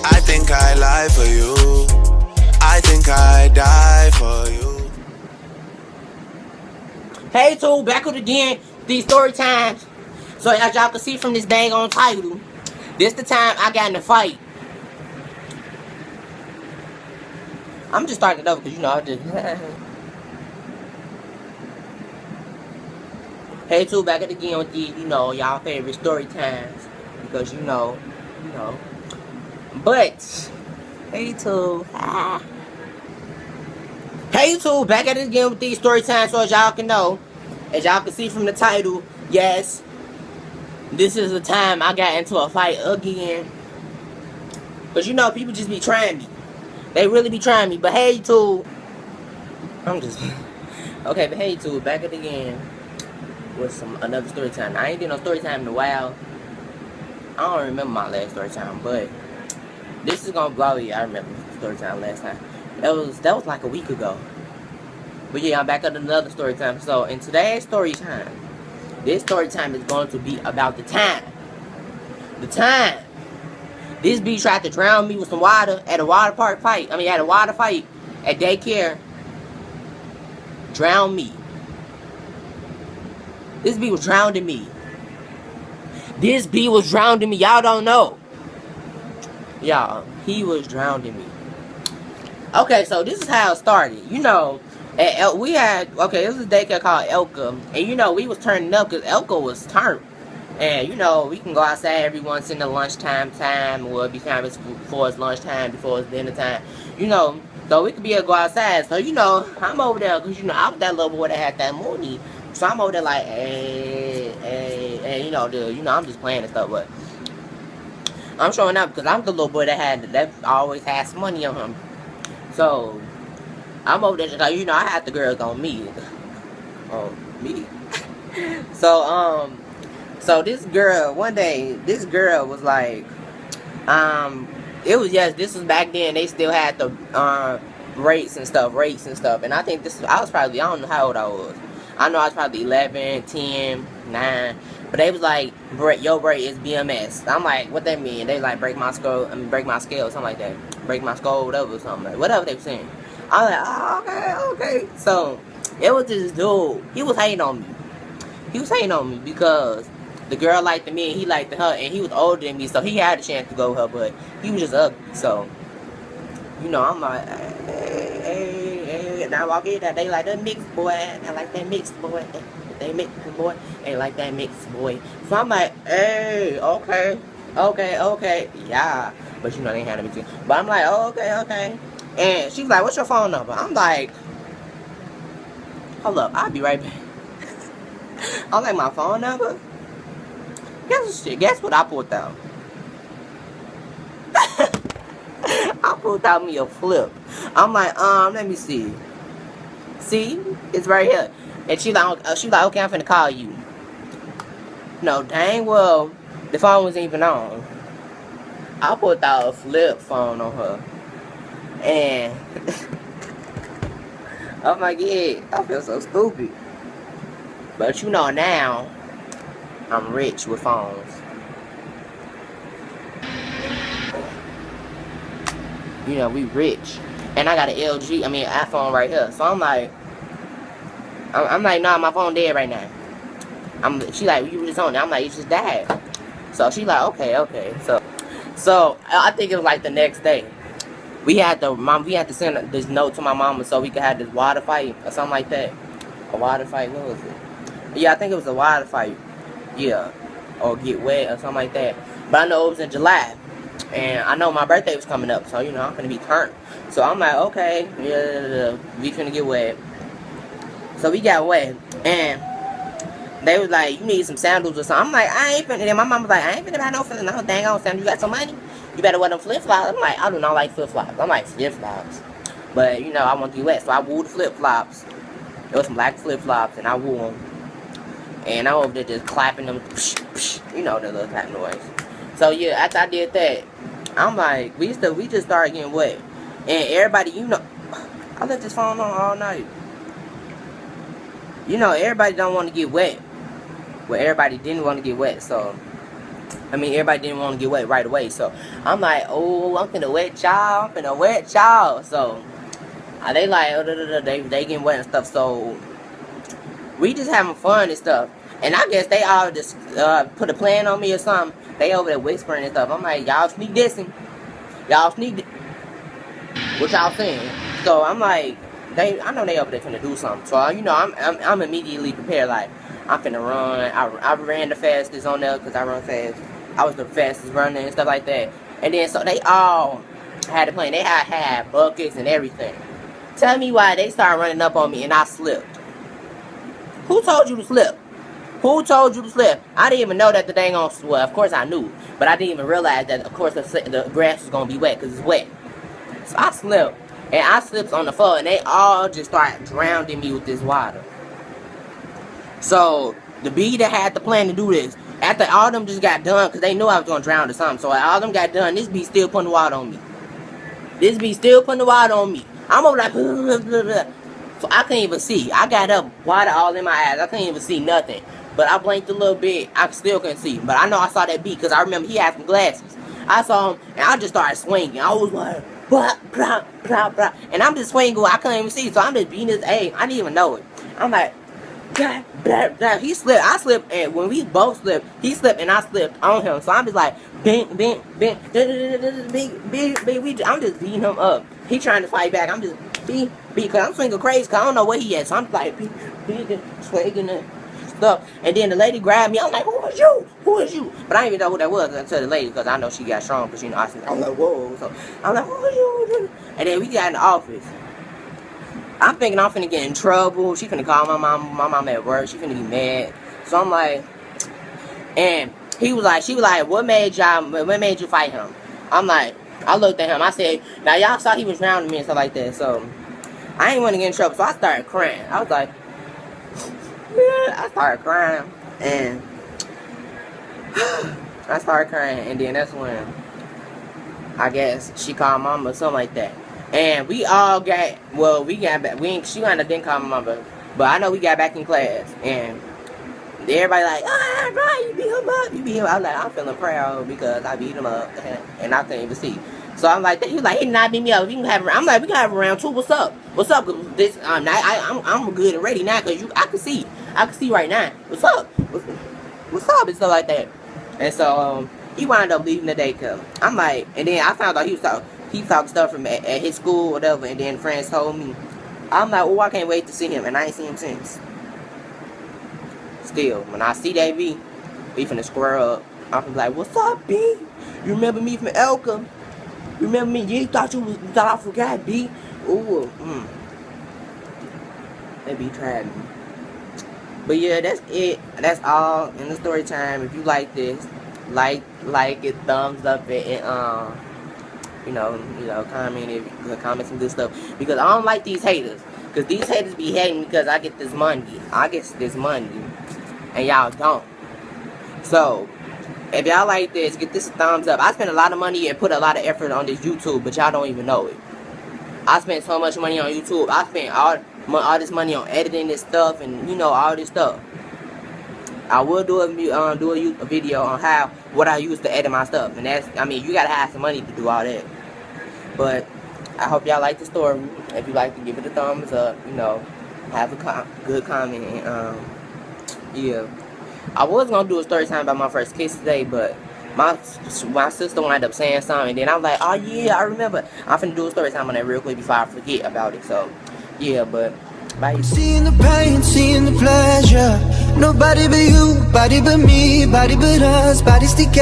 I think I lie for you. I think I die for you. Hey, too, back with again these story times. So as y'all can see from this dang on title, this the time I got in the fight. I'm just starting it over because I just. Hey, too, back at again with these, y'all favorite story times because you know. But hey, too. Hey, YouTube, back at it again with these story times, so as y'all can know, as y'all can see from the title, yes, this is the time I got into a fight again. But people just be trying me. They really be trying me. But hey, YouTube, I'm just okay. But hey, YouTube, back at it again with another story time. I ain't did no story time in a while. I don't remember my last story time, but this is gonna blow you. I remember story time last time. That was like a week ago. But yeah, I'm back at another story time. So in today's story time, this story time is going to be about the time. The time. This B tried to drown me with some water at a water park fight. At a water fight at daycare. Drown me. This B was drowning me. This B was drowning me. Y'all don't know. Y'all, he was drowning me. Okay, so this is how it started. We had, it was a daycare called Elka. And we was turning up because Elka was turned. And we can go outside every once in the lunchtime or before it's lunchtime, before it's dinner time. So we could be able to go outside. So I'm over there because I was that little boy that had that money. So I'm over there like, hey, I'm just playing and stuff, but I'm showing up because I'm the little boy that always has money on him. So I'm over there just like, I had the girls on me. Me. So this girl, one day, this girl was like, this was back then, they still had the, rates and stuff, and I think I don't know how old I was. I know I was probably 11, 10, 9, but they was like, your rate is BMS. I'm like, what that mean? They like, break my scale, something like that. Break my skull, whatever they were saying. I was like, oh, okay. So, it was this dude. He was hating on me because the girl liked me and he liked her, and he was older than me, so he had a chance to go with her, but he was just ugly. So, I'm like, hey, and I walk in that they like that mixed boy, I like that mixed boy. They mixed boy, they like that mixed boy. So I'm like, hey, okay, yeah. But they ain't had a mixed. But I'm like, oh, okay. And she's like, what's your phone number? I'm like, hold up, I'll be right back. I'm like, my phone number? Guess what I pulled out? I pulled out me a flip. I'm like, let me see. See? It's right here. And she like, okay, I'm finna call you. No, dang well, the phone wasn't even on. I pulled out a flip phone on her. And oh my god, I feel so stupid. But now, I'm rich with phones. We rich. And I got an iPhone right here. So I'm like, nah, my phone dead right now. She like, you were just on it. I'm like, it just died. So she like, okay. So I think it was like the next day. We had to send this note to my mama so we could have this water fight or something like that. A water fight, what was it? Yeah, I think it was a water fight. Yeah. Or get wet or something like that. But I know it was in July. And I know my birthday was coming up, so I'm gonna be turned. So I'm like, okay, yeah, we finna get wet. So we got wet, and they was like, you need some sandals or something. I'm like, I ain't finna. And my mom was like, I ain't finna buy no dang on sandals. You got some money? You better wear them flip flops. I'm like, I do not like flip flops. I'm like flip flops, but I want to get wet, so I wore the flip flops. It was some black flip flops, and I wore them. And I over there just clapping them, psh, psh, the little type noise. So yeah, after I did that, I'm like, we just started getting wet. And everybody, I left this phone on all night. Everybody don't want to get wet. Well, everybody didn't want to get wet, so I mean, everybody didn't want to get wet right away. So I'm like, oh, I'm finna wet y'all. I'm finna wet y'all. So they like, they getting wet and stuff. So we just having fun and stuff. And I guess they all just put a plan on me or something. They over there whispering and stuff. I'm like, y'all sneak dissing. Y'all sneak what y'all saying? So I'm like, I know they over there finna do something. So you know, I'm immediately prepared. Like, I'm finna run. I ran the fastest on there because I run fast. I was the fastest runner and stuff like that. And then so they all had a plan. They had buckets and everything. Tell me why they started running up on me and I slipped. Who told you to slip? Who told you to slip? I didn't even know that the dang on, well, of course I knew, but I didn't even realize that, of course, the grass was going to be wet because it's wet. So I slipped, and I slipped on the floor, and they all just started drowning me with this water. So the bee that had the plan to do this, after all of them just got done, because they knew I was going to drown or something, so all of them got done, this bee still putting the water on me. This bee still putting the water on me. I'm over like, blah, blah, blah. So I couldn't even see. I got up, water all in my eyes. I couldn't even see nothing. But I blinked a little bit. I still couldn't see. But I know I saw that beat because I remember he had some glasses. I saw him and I just started swinging. I was like, blah, blah, blah, blah. And I'm just swinging. I couldn't even see. So I'm just beating his egg. I didn't even know it. I'm like, blah, blah, blah. He slipped. I slipped. And when we both slipped, he slipped and I slipped on him. So I'm just like, bing, bing, bing, bing. I'm just beating him up. He trying to fight back. I'm just because I'm swinging crazy because I don't know where he at. So I'm like, swinging and stuff. And then the lady grabbed me. I'm like, who is you? Who is you? But I didn't even know who that was until the lady, because I know she got strong. Because, you know, I'm like, whoa. So I'm like, who is you? And then we got in the office. I'm thinking I'm finna get in trouble. She finna call my mom at work. She finna be mad. So I'm like, and she was like, what made you fight him? I'm like, I looked at him. I said, now y'all saw he was drowning me and stuff like that. So I ain't want to get in trouble. So I started crying. I was like, yeah. I started crying. And I started crying. And then that's when I guess she called mama or something like that. And we all got, well, we got back. She wound up didn't call my mama. But I know we got back in class. And everybody like, bro, you beat him up. You beat him up. I was like, I'm feeling proud because I beat him up. And I couldn't even see. So I'm like, he like, he not beat me up. We can have, I'm like, we can have a round two. What's up? What's up? This, I'm good and ready now because I can see. I can see right now. What's up? What's up? And stuff like that. And so he wound up leaving the daycare. I'm like, and then I found out he talking stuff from at his school or whatever. And then friends told me. I'm like, oh, I can't wait to see him. And I ain't seen him since. Still, when I see that B, we finna square up. I'm like, what's up, B? You remember me from Elka? You remember me? You thought I forgot, B? Ooh, That B tried me. But yeah, that's it. That's all in the story time. If you like this, like it, thumbs up it, and comment some good stuff. Because I don't like these haters. Because these haters be hating because I get this money. And y'all don't. So, if y'all like this, get this a thumbs up. I spent a lot of money and put a lot of effort on this YouTube, but y'all don't even know it. I spent so much money on YouTube. I spent all this money on editing this stuff and, all this stuff. I will do a video on what I use to edit my stuff. And that's, you gotta have some money to do all that. But, I hope y'all like the story. If you like to give it a thumbs up, have a good comment and, yeah, I was gonna do a story time about my first kiss today, but my sister wound up saying something, and then I was like, oh yeah, I remember. I'm finna do a story time on that real quick before I forget about it. So, yeah, but bye. Seeing the pain, seeing the pleasure. Nobody but you, body but me, body but us, bodies together.